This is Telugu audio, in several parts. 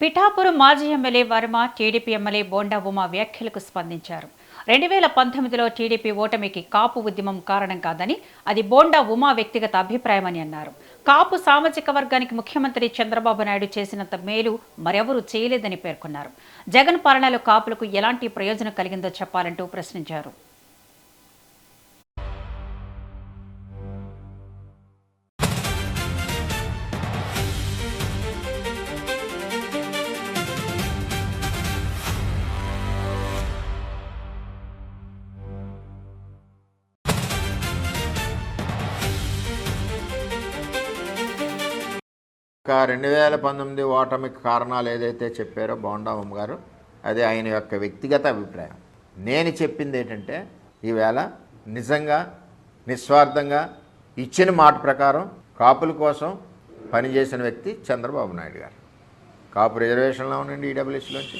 పిఠాపురం మాజీ MLA Varma TDP MLA bonda Uma వ్యాఖ్యలకు స్పందించారు. 2019లో టీడీపీ ఓటమికి కాపు ఉద్యమం కారణం కాదని, అది బోండా ఉమా వ్యక్తిగత అభిప్రాయమని అన్నారు. కాపు సామాజిక వర్గానికి ముఖ్యమంత్రి చంద్రబాబు నాయుడు చేసినంత మేలు మరెవరూ చేయలేదని పేర్కొన్నారు. జగన్ పాలనలో కాపులకు ఎలాంటి ప్రయోజనం కలిగిందో చెప్పాలంటూ ప్రశ్నించారు. ఇంకా 2019 ఓటమికి కారణాలు ఏదైతే చెప్పారో బోండా ఉమ్మ గారు, అది ఆయన యొక్క వ్యక్తిగత అభిప్రాయం. నేను చెప్పింది ఏంటంటే, ఈవేళ నిజంగా నిస్వార్థంగా ఇచ్చిన మాట ప్రకారం కాపుల కోసం పనిచేసిన వ్యక్తి చంద్రబాబు నాయుడు గారు. కాపు రిజర్వేషన్లు అవనండి, ఈడబ్ల్యూఎస్లోంచి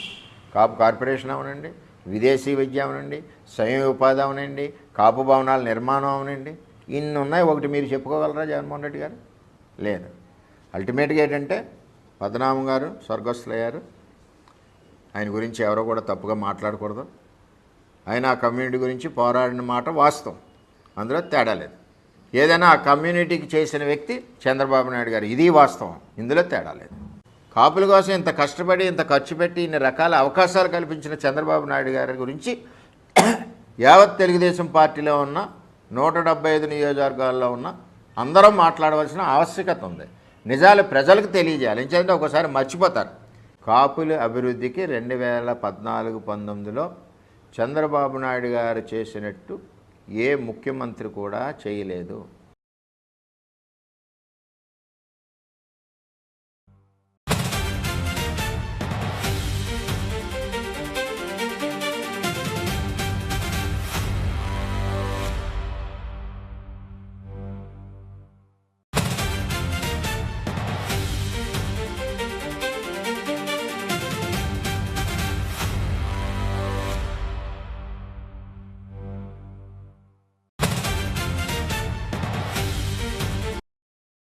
కాపు కార్పొరేషన్ అవనండి, విదేశీ విద్య అవనండి, స్వయం ఉపాధి అవనండి, కాపు భవనాల నిర్మాణం అవనండి, ఇన్ని ఉన్నాయి. ఒకటి మీరు చెప్పుకోగలరా జగన్మోహన్ రెడ్డి గారు? లేదు. అల్టిమేట్గా ఏంటంటే, పద్మనాభం గారు స్వర్గస్థులయ్యారు. ఆయన గురించి ఎవరో కూడా తప్పుగా మాట్లాడకూడదు. ఆయన ఆ కమ్యూనిటీ గురించి పోరాడిన మాట వాస్తవం, అందులో తేడా లేదు. ఏదైనా ఆ కమ్యూనిటీకి చేసిన వ్యక్తి చంద్రబాబు నాయుడు గారు, ఇది వాస్తవం, ఇందులో తేడా లేదు. కాపుల కోసం ఇంత కష్టపడి ఇంత ఖర్చు పెట్టి ఇన్ని రకాల అవకాశాలు కల్పించిన చంద్రబాబు నాయుడు గారి గురించి యావత్ తెలుగుదేశం పార్టీలో ఉన్న 175 నియోజకవర్గాల్లో ఉన్న అందరం మాట్లాడవలసిన ఆవశ్యకత ఉంది. నిజాలు ప్రజలకు తెలియజేయాలి. ఎందుకంటే ఒకసారి మర్చిపోతారు. కాపుల అభివృద్ధికి 2014-19లో చంద్రబాబు నాయుడు గారు చేసినట్టు ఏ ముఖ్యమంత్రి కూడా చేయలేదు.